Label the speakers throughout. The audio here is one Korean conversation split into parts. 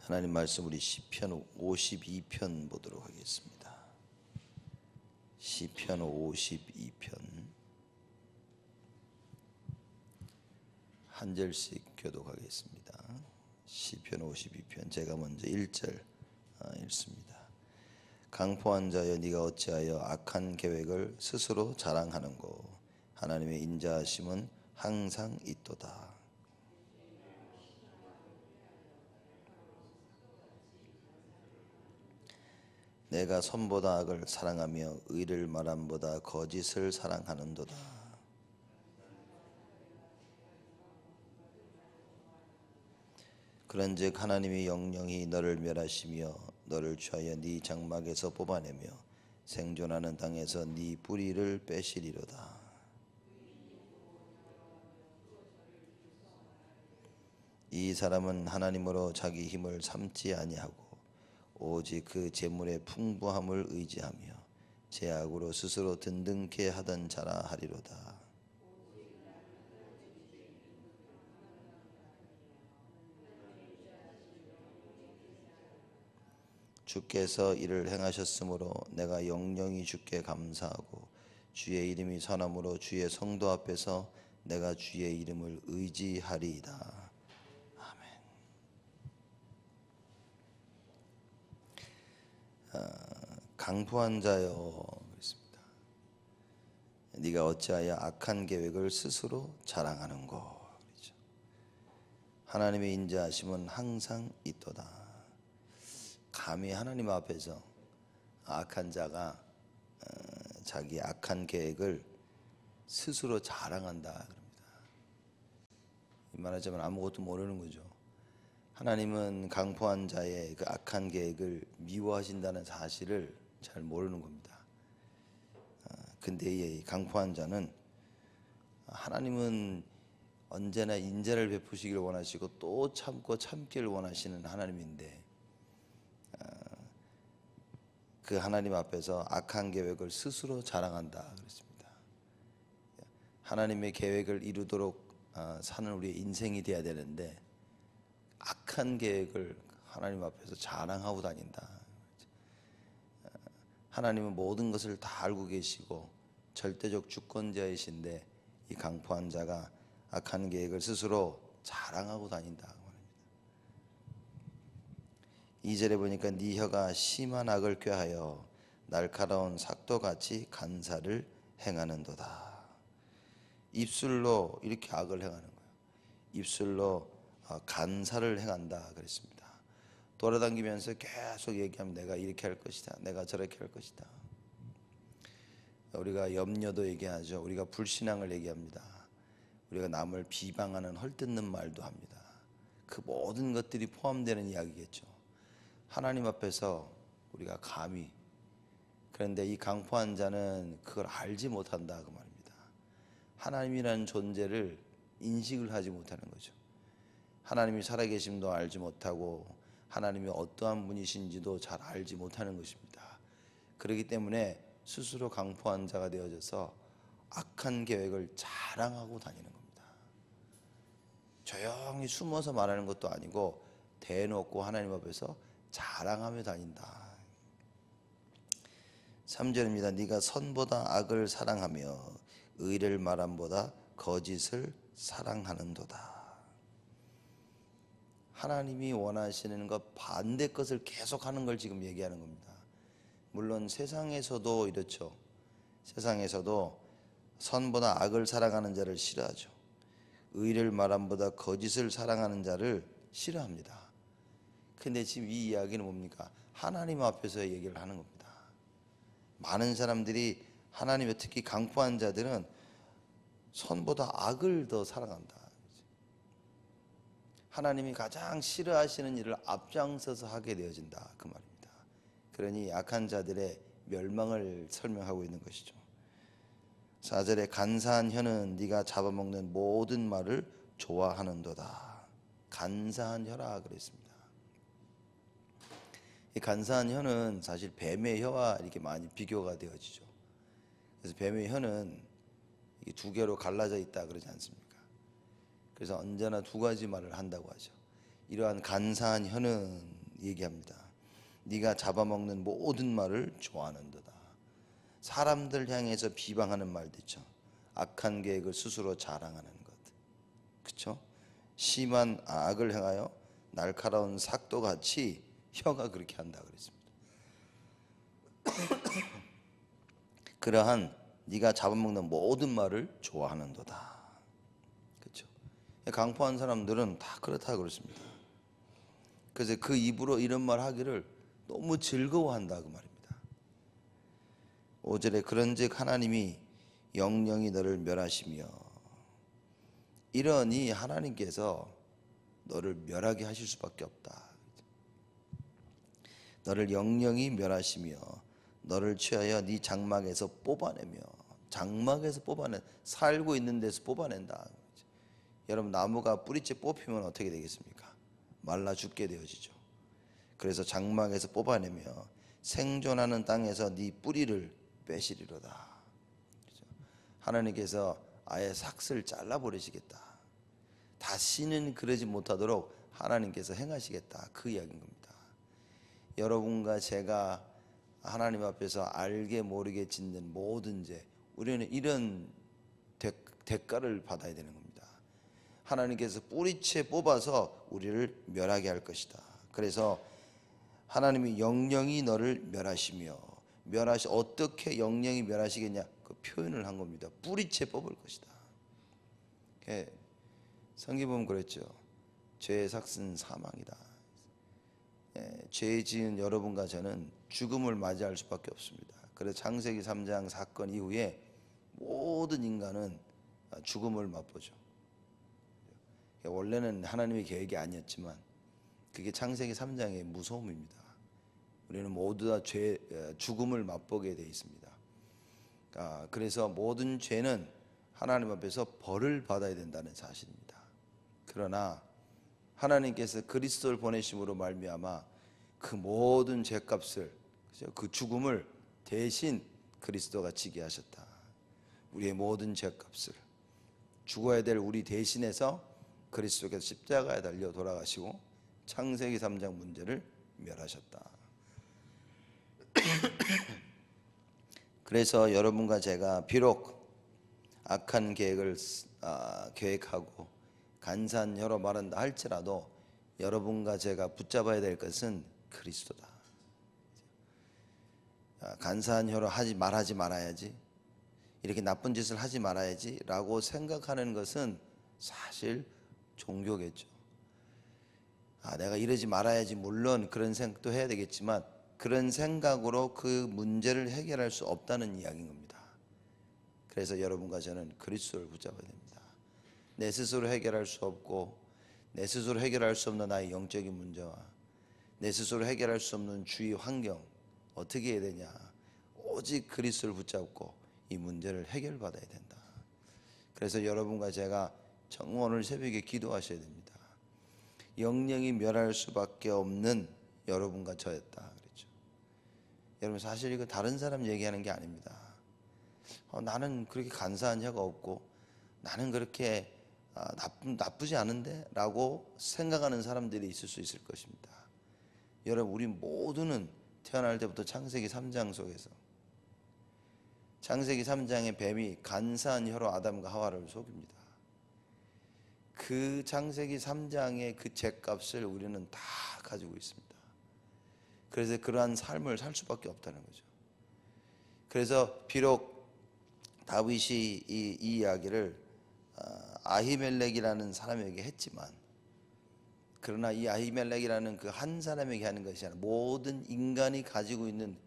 Speaker 1: 하나님 말씀 우리 시편 52편 보도록 하겠습니다. 시편 52편 한 절씩 교독하겠습니다. 시편 52편 제가 먼저 1절 읽습니다. 강포한 자여 네가 어찌하여 악한 계획을 스스로 자랑하는고 하나님의 인자하심은 항상 있도다. 내가 선보다 악을 사랑하며 의를 말함보다 거짓을 사랑하는도다. 그런즉 하나님이 영영히 너를 멸하시며 너를 취하여 네 장막에서 뽑아내며 생존하는 땅에서 네 뿌리를 빼시리로다. 이 사람은 하나님으로 자기 힘을 삼지 아니하고 오직 그 재물의 풍부함을 의지하며 제약으로 스스로 든든케 하던 자라 하리로다. 주께서 이를 행하셨으므로 내가 영영히 주께 감사하고 주의 이름이 선함으로 주의 성도 앞에서 내가 주의 이름을 의지하리이다. 강포한 자여 그랬습니다. 네가 어찌하여 악한 계획을 스스로 자랑하는고. 그렇죠. 하나님의 인자하심은 항상 있도다. 감히 하나님 앞에서 악한 자가 자기 악한 계획을 스스로 자랑한다 그럽니다. 말하자면 아무것도 모르는 거죠. 하나님은 강포한 자의 그 악한 계획을 미워하신다는 사실을 잘 모르는 겁니다. 근데 이 강포한 자는 하나님은 언제나 인자를 베푸시길 원하시고 또 참고 참기를 원하시는 하나님인데 그 하나님 앞에서 악한 계획을 스스로 자랑한다 그랬습니다. 하나님의 계획을 이루도록 사는 우리의 인생이 돼야 되는데 악한 계획을 하나님 앞에서 자랑하고 다닌다. 하나님은 모든 것을 다 알고 계시고 절대적 주권자이신데 이 강포한 자가 악한 계획을 스스로 자랑하고 다닌다. 2절에 보니까 네 혀가 심한 악을 꾀하여 날카로운 삭도같이 간사를 행하는도다. 입술로 이렇게 악을 행하는 거예요. 입술로 간사를 행한다 그랬습니다. 돌아다니면서 계속 얘기하면 내가 이렇게 할 것이다, 내가 저렇게 할 것이다. 우리가 염려도 얘기하죠. 우리가 불신앙을 얘기합니다. 우리가 남을 비방하는 헐뜯는 말도 합니다. 그 모든 것들이 포함되는 이야기겠죠. 하나님 앞에서 우리가 감히, 그런데 이 강포한 자는 그걸 알지 못한다 그 말입니다. 하나님이라는 존재를 인식을 하지 못하는 거죠. 하나님이 살아계심도 알지 못하고 하나님이 어떠한 분이신지도 잘 알지 못하는 것입니다. 그렇기 때문에 스스로 강포한 자가 되어져서 악한 계획을 자랑하고 다니는 겁니다. 조용히 숨어서 말하는 것도 아니고 대놓고 하나님 앞에서 자랑하며 다닌다. 3절입니다. 네가 선보다 악을 사랑하며 의를 말함보다 거짓을 사랑하는도다. 하나님이 원하시는 것 반대 것을 계속하는 걸 지금 얘기하는 겁니다. 물론 세상에서도 이렇죠. 세상에서도 선보다 악을 사랑하는 자를 싫어하죠. 의를 말함보다 거짓을 사랑하는 자를 싫어합니다. 근데 지금 이 이야기는 뭡니까? 하나님 앞에서의 얘기를 하는 겁니다. 많은 사람들이 하나님의, 특히 강포한 자들은 선보다 악을 더 사랑한다. 하나님이 가장 싫어하시는 일을 앞장서서 하게 되어진다 그 말입니다. 그러니 악한 자들의 멸망을 설명하고 있는 것이죠. 4절에 간사한 혀는 네가 잡아먹는 모든 말을 좋아하는도다. 간사한 혀라 그랬습니다. 이 간사한 혀는 사실 뱀의 혀와 이렇게 많이 비교가 되어지죠. 그래서 뱀의 혀는 두 개로 갈라져 있다 그러지 않습니까? 그래서 언제나 두 가지 말을 한다고 하죠. 이러한 간사한 혀는 얘기합니다. 네가 잡아먹는 모든 말을 좋아하는도다. 사람들 향해서 비방하는 말도 있죠. 악한 계획을 스스로 자랑하는 것. 그렇죠? 심한 악을 행하여 날카로운 삭도같이 혀가 그렇게 한다 그랬습니다. 그러한 네가 잡아먹는 모든 말을 좋아하는도다. 그렇죠? 강포한 사람들은 다 그렇다 그랬습니다. 그래서 그 입으로 이런 말 하기를 너무 즐거워한다 그 말입니다. 5절에 그런즉 하나님이 영영이 너를 멸하시며, 이러니 하나님께서 너를 멸하게 하실 수밖에 없다. 너를 영영이 멸하시며 너를 취하여 네 장막에서 뽑아내며, 장막에서 뽑아내, 살고 있는 데서 뽑아낸다. 여러분, 나무가 뿌리째 뽑히면 어떻게 되겠습니까? 말라 죽게 되어지죠. 그래서 장막에서 뽑아내며 생존하는 땅에서 네 뿌리를 빼시리로다. 하나님께서 아예 삭슬 잘라버리시겠다. 다시는 그러지 못하도록 하나님께서 행하시겠다, 그 이야기인 겁니다. 여러분과 제가 하나님 앞에서 알게 모르게 짓는 모든 죄, 우리는 이런 대가를 받아야 되는 겁니다. 하나님께서 뿌리채 뽑아서 우리를 멸하게 할 것이다. 그래서 하나님이 영영이 너를 멸하시며, 어떻게 영영이 멸하시겠냐, 그 표현을 한 겁니다. 뿌리채 뽑을 것이다. 성경 보면 그랬죠. 죄의 삭은 사망이다. 죄 지은 여러분과 저는 죽음을 맞이할 수밖에 없습니다. 그래서 창세기 3장 사건 이후에 모든 인간은 죽음을 맛보죠. 원래는 하나님의 계획이 아니었지만 그게 창세기 3장의 무서움입니다. 우리는 모두 다 죽음을 맛보게 되어 있습니다. 그래서 모든 죄는 하나님 앞에서 벌을 받아야 된다는 사실입니다. 그러나 하나님께서 그리스도를 보내심으로 말미암아 그 모든 죄값을, 그 죽음을 대신 그리스도가 지게 하셨다. 우리의 모든 죄값을, 죽어야 될 우리 대신해서 그리스도께서 십자가에 달려 돌아가시고 창세기 3장 문제를 멸하셨다. 그래서 여러분과 제가 비록 악한 계획을 계획하고 간사한 혀로 말한다 할지라도 여러분과 제가 붙잡아야 될 것은 그리스도다. 간사한 혀로 말하지 말아야지, 이렇게 나쁜 짓을 하지 말아야지 라고 생각하는 것은 사실 종교겠죠. 내가 이러지 말아야지, 물론 그런 생각도 해야 되겠지만 그런 생각으로 그 문제를 해결할 수 없다는 이야기인 겁니다. 그래서 여러분과 저는 그리스도를 붙잡아야 됩니다. 내 스스로 해결할 수 없고 내 스스로 해결할 수 없는 나의 영적인 문제와 내 스스로 해결할 수 없는 주위 환경, 어떻게 해야 되냐, 오직 그리스도를 붙잡고 이 문제를 해결받아야 된다. 그래서 여러분과 제가 정말 오늘 새벽에 기도하셔야 됩니다. 영영이 멸할 수밖에 없는 여러분과 저였다 그랬죠. 여러분, 사실 이거 다른 사람 얘기하는 게 아닙니다. 나는 그렇게 간사한 혀가 없고 나는 그렇게 나쁘지 않은데 라고 생각하는 사람들이 있을 수 있을 것입니다. 여러분, 우리 모두는 태어날 때부터 창세기 3장 속에서, 창세기 3장의 뱀이 간사한 혀로 아담과 하와를 속입니다. 그 창세기 3장의 그 죄값을 우리는 다 가지고 있습니다. 그래서 그러한 삶을 살 수밖에 없다는 거죠. 그래서 비록 다윗이 이 이야기를 아히멜렉이라는 사람에게 했지만, 그러나 이 아히멜렉이라는 그 한 사람에게 하는 것이 아니라 모든 인간이 가지고 있는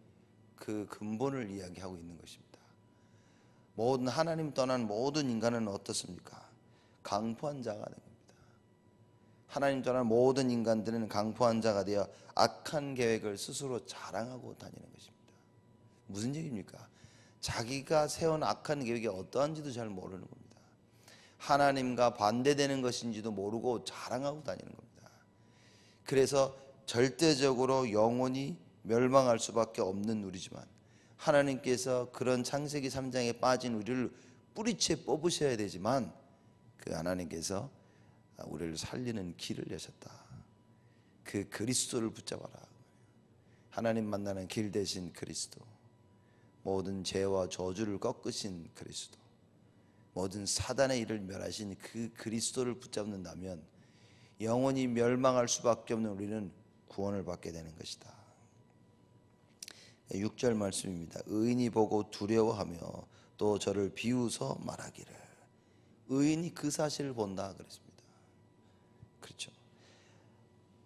Speaker 1: 그 근본을 이야기하고 있는 것입니다. 모든 하나님 떠난 모든 인간은 어떻습니까? 강포한 자가 된 겁니다. 하나님 떠난 모든 인간들은 강포한 자가 되어 악한 계획을 스스로 자랑하고 다니는 것입니다. 무슨 얘기입니까? 자기가 세운 악한 계획이 어떠한지도 잘 모르는 겁니다. 하나님과 반대되는 것인지도 모르고 자랑하고 다니는 겁니다. 그래서 절대적으로 영원히 멸망할 수밖에 없는 우리지만 하나님께서 그런 창세기 3장에 빠진 우리를 뿌리채 뽑으셔야 되지만 그 하나님께서 우리를 살리는 길을 여셨다. 그 그리스도를 붙잡아라. 하나님 만나는 길 대신 그리스도, 모든 죄와 저주를 꺾으신 그리스도, 모든 사단의 일을 멸하신 그 그리스도를 붙잡는다면 영원히 멸망할 수밖에 없는 우리는 구원을 받게 되는 것이다. 6절 말씀입니다. 의인이 보고 두려워하며 또 저를 비웃어 말하기를. 의인이 그 사실을 본다 그랬습니다. 그렇죠.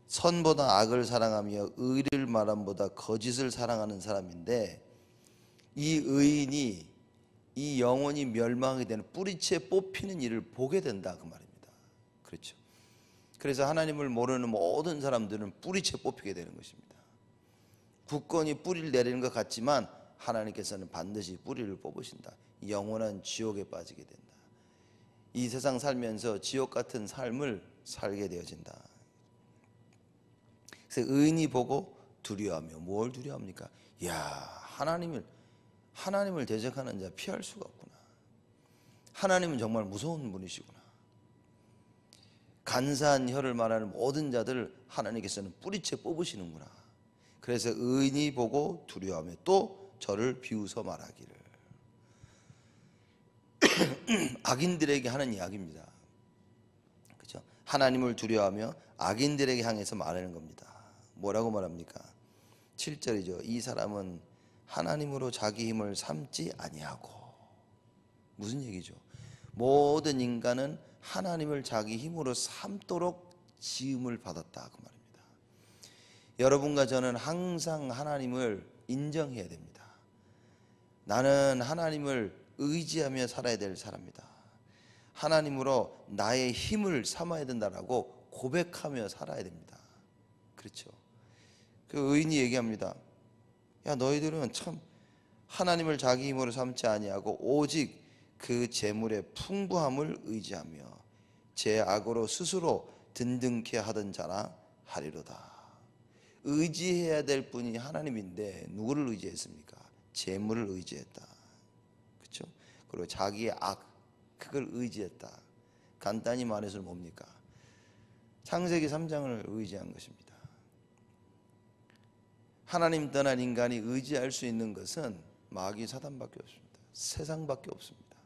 Speaker 1: 선보다 악을 사랑하며 의를 말함보다 거짓을 사랑하는 사람인데, 이 의인이 이 영혼이 멸망하게 되는 뿌리채 뽑히는 일을 보게 된다 그 말입니다. 그렇죠. 그래서 하나님을 모르는 모든 사람들은 뿌리채 뽑히게 되는 것입니다. 굳건히 뿌리를 내리는 것 같지만 하나님께서는 반드시 뿌리를 뽑으신다. 영원한 지옥에 빠지게 된다. 이 세상 살면서 지옥 같은 삶을 살게 되어진다. 그래서 의인이 보고 두려워하며, 뭘 두려워합니까? 야, 하나님을 대적하는 자 피할 수가 없구나. 하나님은 정말 무서운 분이시구나. 간사한 혀를 말하는 모든 자들을 하나님께서는 뿌리채 뽑으시는구나. 그래서 의인이 보고 두려워하며 또 저를 비웃어 말하기를. 악인들에게 하는 이야기입니다. 그렇죠? 하나님을 두려워하며 악인들에게 향해서 말하는 겁니다. 뭐라고 말합니까? 7절이죠. 이 사람은 하나님으로 자기 힘을 삼지 아니하고. 무슨 얘기죠? 모든 인간은 하나님을 자기 힘으로 삼도록 지음을 받았다 그 말입니다. 여러분과 저는 항상 하나님을 인정해야 됩니다. 나는 하나님을 의지하며 살아야 될 사람이다. 하나님으로 나의 힘을 삼아야 된다라고 고백하며 살아야 됩니다. 그렇죠. 그 의인이 얘기합니다. 야, 너희들은 참 하나님을 자기 힘으로 삼지 아니하고 오직 그 재물의 풍부함을 의지하며 제 악으로 스스로 든든케 하던 자나 하리로다. 의지해야 될 분이 하나님인데 누구를 의지했습니까? 재물을 의지했다. 그렇죠? 그리고 자기의 악, 그걸 의지했다. 간단히 말해서 뭡니까? 창세기 3장을 의지한 것입니다. 하나님 떠난 인간이 의지할 수 있는 것은 마귀 사단밖에 없습니다. 세상밖에 없습니다.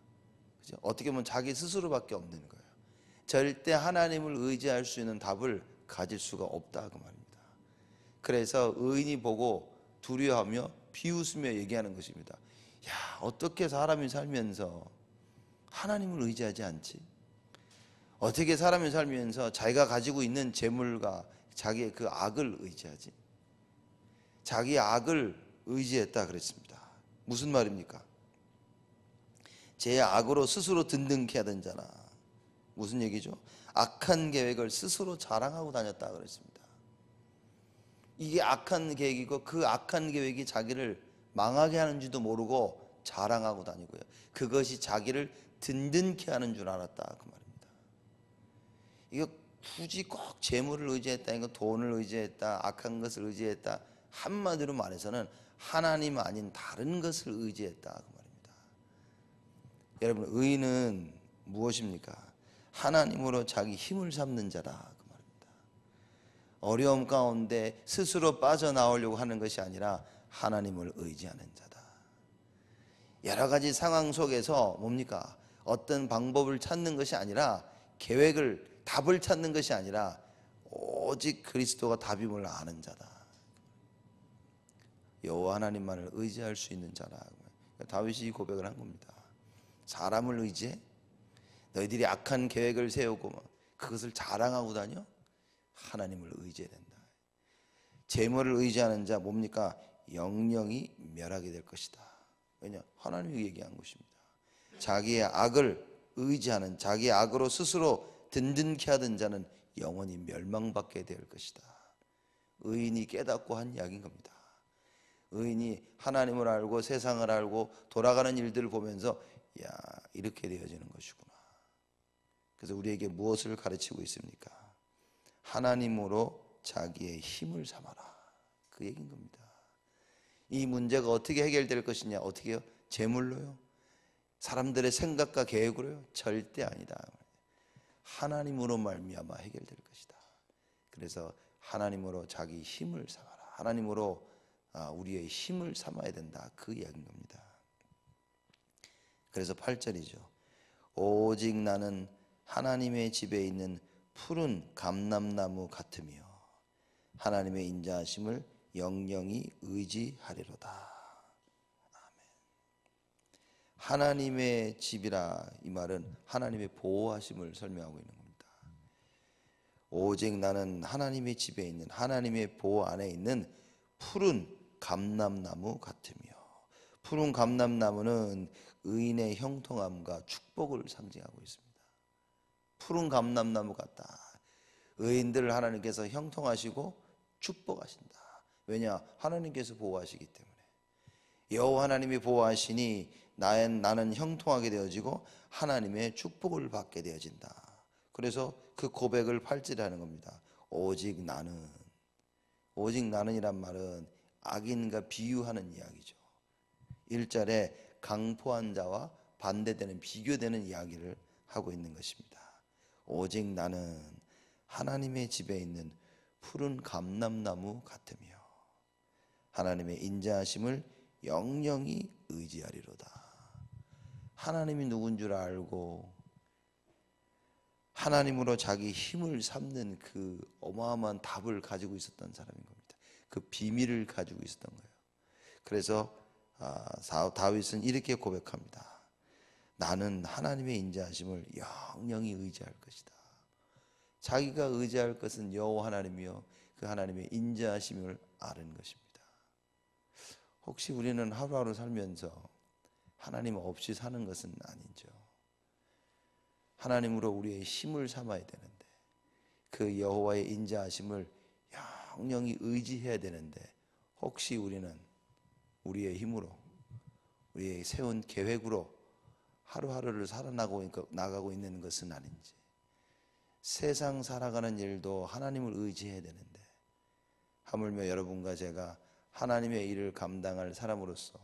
Speaker 1: 그렇죠? 어떻게 보면 자기 스스로밖에 없는 거예요. 절대 하나님을 의지할 수 있는 답을 가질 수가 없다 그 말입니다. 그래서 의인이 보고 두려워하며 비웃으며 얘기하는 것입니다. 야, 어떻게 사람이 살면서 하나님을 의지하지 않지? 어떻게 사람이 살면서 자기가 가지고 있는 재물과 자기의 그 악을 의지하지? 자기의 악을 의지했다 그랬습니다. 무슨 말입니까? 제 악으로 스스로 든든케 하던 자나. 무슨 얘기죠? 악한 계획을 스스로 자랑하고 다녔다 그랬습니다. 이게 악한 계획이고 그 악한 계획이 자기를 망하게 하는지도 모르고 자랑하고 다니고요. 그것이 자기를 든든케 하는 줄 알았다 그 말입니다. 이거 굳이 꼭 재물을 의지했다, 이거 돈을 의지했다, 악한 것을 의지했다, 한마디로 말해서는 하나님 아닌 다른 것을 의지했다 그 말입니다. 여러분, 의인은 무엇입니까? 하나님으로 자기 힘을 삼는 자라 그 말입니다. 어려움 가운데 스스로 빠져나오려고 하는 것이 아니라 하나님을 의지하는 자다. 여러 가지 상황 속에서 뭡니까? 어떤 방법을 찾는 것이 아니라, 계획을, 답을 찾는 것이 아니라 오직 그리스도가 답임을 아는 자다. 여호와 하나님만을 의지할 수 있는 자라. 다윗이 이 고백을 한 겁니다. 사람을 의지해? 너희들이 악한 계획을 세우고 그것을 자랑하고 다녀? 하나님을 의지해야 된다. 재물을 의지하는 자 뭡니까? 영영이 멸하게 될 것이다. 왜냐? 하나님이 얘기한 것입니다. 자기의 악을 의지하는, 자기의 악으로 스스로 든든케 하던 자는 영원히 멸망받게 될 것이다. 의인이 깨닫고 한 이야기인 겁니다. 의인이 하나님을 알고 세상을 알고 돌아가는 일들을 보면서 야, 이렇게 되어지는 것이구나. 그래서 우리에게 무엇을 가르치고 있습니까? 하나님으로 자기의 힘을 삼아라. 그 얘기인 겁니다. 이 문제가 어떻게 해결될 것이냐? 어떻게 해요? 재물로요? 사람들의 생각과 계획으로요? 절대 아니다. 하나님으로 말미암아 해결될 것이다. 그래서 하나님으로 자기 힘을 삼아라. 하나님으로 우리의 힘을 삼아야 된다. 그 이야기인 겁니다. 그래서 8절이죠. 오직 나는 하나님의 집에 있는 푸른 감람나무 같으며 하나님의 인자하심을 영영히 의지하리로다. 하나님의 집이라 이 말은 하나님의 보호하심을 설명하고 있는 겁니다. 오직 나는 하나님의 집에 있는 하나님의 보호 안에 있는 푸른 감람나무 같으며, 푸른 감람나무는 의인의 형통함과 축복을 상징하고 있습니다. 푸른 감람나무 같다. 의인들을 하나님께서 형통하시고 축복하신다. 왜냐? 하나님께서 보호하시기 때문에. 여호와 하나님이 보호하시니 나는 형통하게 되어지고 하나님의 축복을 받게 되어진다. 그래서 그 고백을 8절에 하는 겁니다. 오직 나는. 오직 나는이란 말은 악인과 비유하는 이야기죠. 1절에 강포한 자와 반대되는 비교되는 이야기를 하고 있는 것입니다. 오직 나는 하나님의 집에 있는 푸른 감람나무 같으며 하나님의 인자하심을 영영히 의지하리로다. 하나님이 누군 줄 알고 하나님으로 자기 힘을 삼는 그 어마어마한 답을 가지고 있었던 사람인 겁니다. 그 비밀을 가지고 있었던 거예요. 그래서 다윗은 이렇게 고백합니다. 나는 하나님의 인자하심을 영영히 의지할 것이다. 자기가 의지할 것은 여호와 하나님이요 그 하나님의 인자하심을 아는 것입니다. 혹시 우리는 하루하루 살면서 하나님 없이 사는 것은 아니죠. 하나님으로 우리의 힘을 삼아야 되는데 그 여호와의 인자하심을 영영히 의지해야 되는데 혹시 우리는 우리의 힘으로 우리의 세운 계획으로 하루하루를 살아나가고 있는 것은 아닌지, 세상 살아가는 일도 하나님을 의지해야 되는데 하물며 여러분과 제가 하나님의 일을 감당할 사람으로서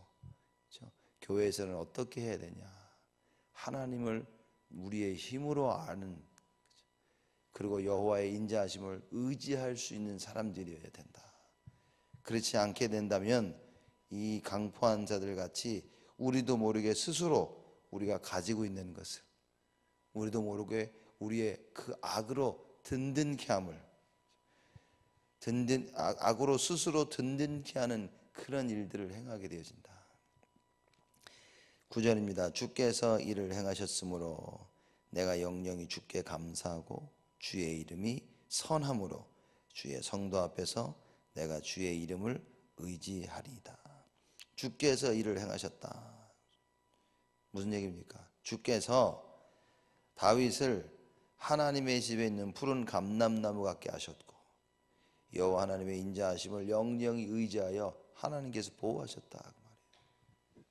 Speaker 1: 그렇죠? 교회에서는 어떻게 해야 되냐? 하나님을 우리의 힘으로 아는, 그리고 여호와의 인자하심을 의지할 수 있는 사람들이어야 된다. 그렇지 않게 된다면 이 강포한 자들 같이 우리도 모르게 스스로 우리가 가지고 있는 것을 우리도 모르게 우리의 그 악으로 든든케 함을 악으로 스스로 든든케 하는 그런 일들을 행하게 되어진다. 9절입니다. 주께서 이를 행하셨으므로 내가 영영히 주께 감사하고 주의 이름이 선함으로 주의 성도 앞에서 내가 주의 이름을 의지하리이다. 주께서 이를 행하셨다. 무슨 얘기입니까? 주께서 다윗을 하나님의 집에 있는 푸른 감람나무 같게 하셨고 여호와 하나님의 인자하심을 영영히 의지하여 하나님께서 보호하셨다 그 말이에요.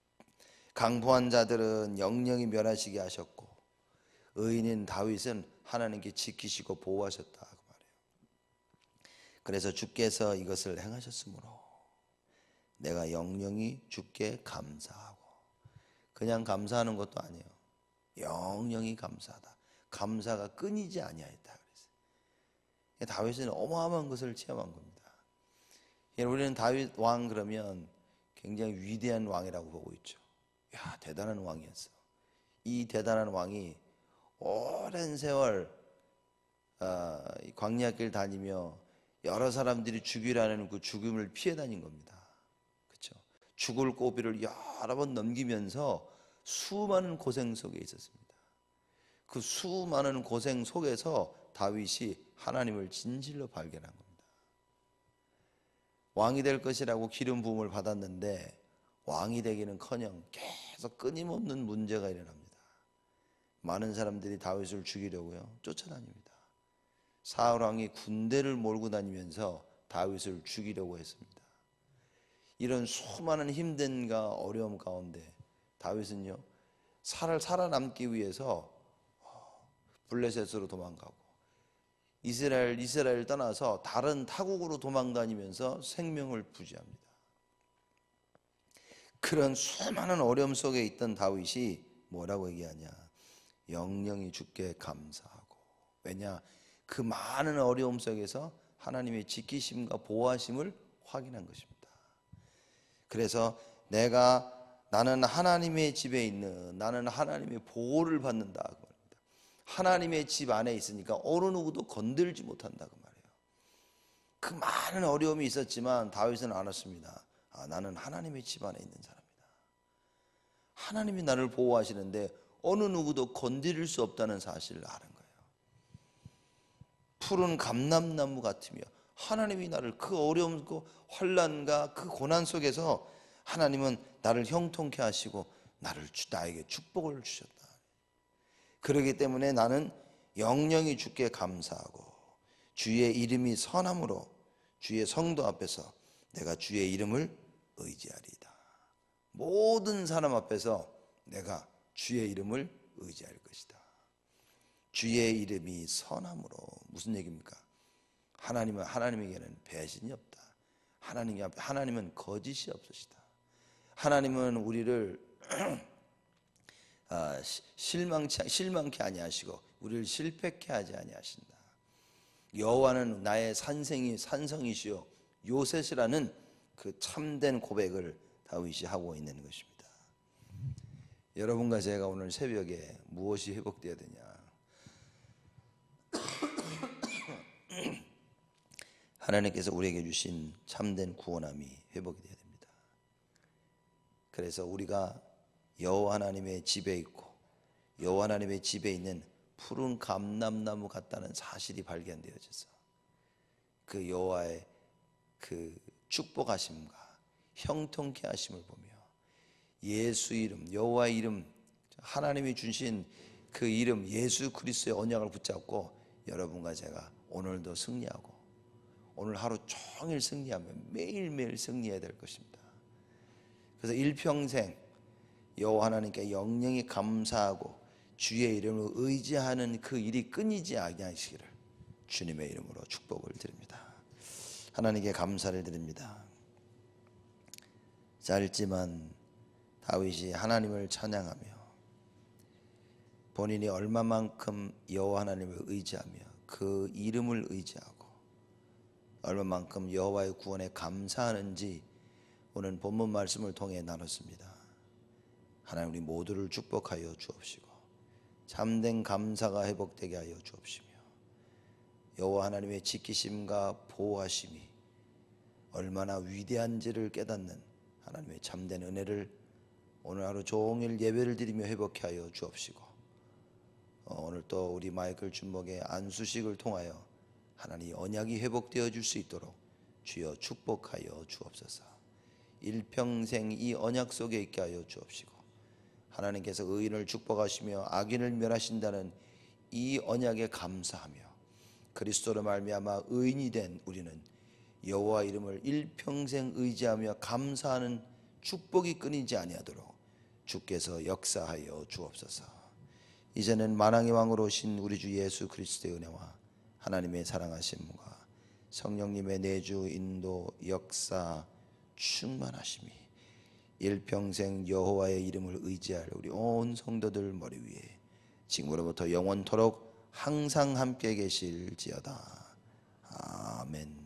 Speaker 1: 강포한 자들은 영영히 멸하시게 하셨고 의인인 다윗은 하나님께 지키시고 보호하셨다 그 말이에요. 그래서 주께서 이것을 행하셨으므로 내가 영영히 주께 감사하고, 그냥 감사하는 것도 아니에요. 영영히 감사하다. 감사가 끊이지 아니하였다 그랬어요. 다윗은 어마어마한 것을 체험한 겁니다. 우리는 다윗 왕 그러면 굉장히 위대한 왕이라고 보고 있죠. 야, 대단한 왕이었어. 이 대단한 왕이 오랜 세월 광야길 다니며 여러 사람들이 죽이라는 그 죽음을 피해 다닌 겁니다. 그렇죠? 죽을 고비를 여러 번 넘기면서 수많은 고생 속에 있었습니다. 그 수많은 고생 속에서 다윗이 하나님을 진실로 발견한 겁니다. 왕이 될 것이라고 기름 부음을 받았는데 왕이 되기는커녕 계속 끊임없는 문제가 일어납니다. 많은 사람들이 다윗을 죽이려고요 쫓아다닙니다. 사울 왕이 군대를 몰고 다니면서 다윗을 죽이려고 했습니다. 이런 수많은 힘듦과 어려움 가운데 다윗은요 살아남기 위해서 블레셋으로 도망가고 이스라엘 떠나서 다른 타국으로 도망다니면서 생명을 부지합니다. 그런 수많은 어려움 속에 있던 다윗이 뭐라고 얘기하냐? 영영히 주께 감사하고. 왜냐? 그 많은 어려움 속에서 하나님의 지키심과 보호하심을 확인한 것입니다. 그래서 나는 하나님의 집에 있는, 나는 하나님의 보호를 받는다고 합니다. 하나님의 집 안에 있으니까 어느 누구도 건들지 못한다고 말해요. 그 많은 어려움이 있었지만 다윗은 알았습니다. 나는 하나님의 집 안에 있는 사람이다. 하나님이 나를 보호하시는데 어느 누구도 건드릴 수 없다는 사실을 아는 거예요. 푸른 감람나무 같으며 하나님이 나를 그 어려움, 그 환난과 그 고난 속에서 하나님은 나를 형통케 하시고 나에게 축복을 주셨다. 그렇기 때문에 나는 영영이 주께 감사하고 주의 이름이 선함으로 주의 성도 앞에서 내가 주의 이름을 의지하리이다. 모든 사람 앞에서 내가 주의 이름을 의지할 것이다. 주의 이름이 선함으로 무슨 얘기입니까? 하나님에게는 배신이 없다. 하나님은 거짓이 없으시다. 하나님은 우리를 실망케 아니하시고 우리를 실패케 하지 아니하신다. 여호와는 나의 산성이시요 요셋이라는 그 참된 고백을 다윗이 하고 있는 것입니다. 여러분과 제가 오늘 새벽에 무엇이 회복되어야 되냐? 하나님께서 우리에게 주신 참된 구원함이 회복이 되어야 됩니다. 그래서 우리가 여호와 하나님의 집에 있고 여호와 하나님의 집에 있는 푸른 감람나무 같다는 사실이 발견되어져서 그 여호와의 그 축복하심과 형통케 하심을 보며 예수 이름, 여호와의 이름, 하나님이 주신 그 이름 예수 그리스도의 언약을 붙잡고 여러분과 제가 오늘도 승리하고 오늘 하루 종일 승리하며 매일매일 승리해야 될 것입니다. 그래서 일평생 여호와 하나님께 영영이 감사하고 주의 이름을 의지하는 그 일이 끊이지 아니하시기를 주님의 이름으로 축복을 드립니다. 하나님께 감사를 드립니다. 짧지만 다윗이 하나님을 찬양하며 본인이 얼마만큼 여호와 하나님을 의지하며 그 이름을 의지하고 얼마만큼 여호와의 구원에 감사하는지 오늘 본문 말씀을 통해 나눴습니다. 하나님 우리 모두를 축복하여 주옵시고 참된 감사가 회복되게 하여 주옵시며 여호와 하나님의 지키심과 보호하심이 얼마나 위대한지를 깨닫는 하나님의 참된 은혜를 오늘 하루 종일 예배를 드리며 회복케 하여 주옵시고 오늘 또 우리 마이클 준목의 안수식을 통하여 하나님 언약이 회복되어 줄 수 있도록 주여 축복하여 주옵소서. 일평생 이 언약 속에 있게 하여 주옵시고 하나님께서 의인을 축복하시며 악인을 멸하신다는 이 언약에 감사하며 그리스도로 말미암아 의인이 된 우리는 여호와 이름을 일평생 의지하며 감사하는 축복이 끊이지 아니하도록 주께서 역사하여 주옵소서. 이제는 만왕의 왕으로 오신 우리 주 예수 그리스도의 은혜와 하나님의 사랑하심과 성령님의 내주 인도 역사 충만하심이 일평생 여호와의 이름을 의지할 우리 온 성도들 머리 위에 지금으로부터 영원토록 항상 함께 계실지어다. 아멘.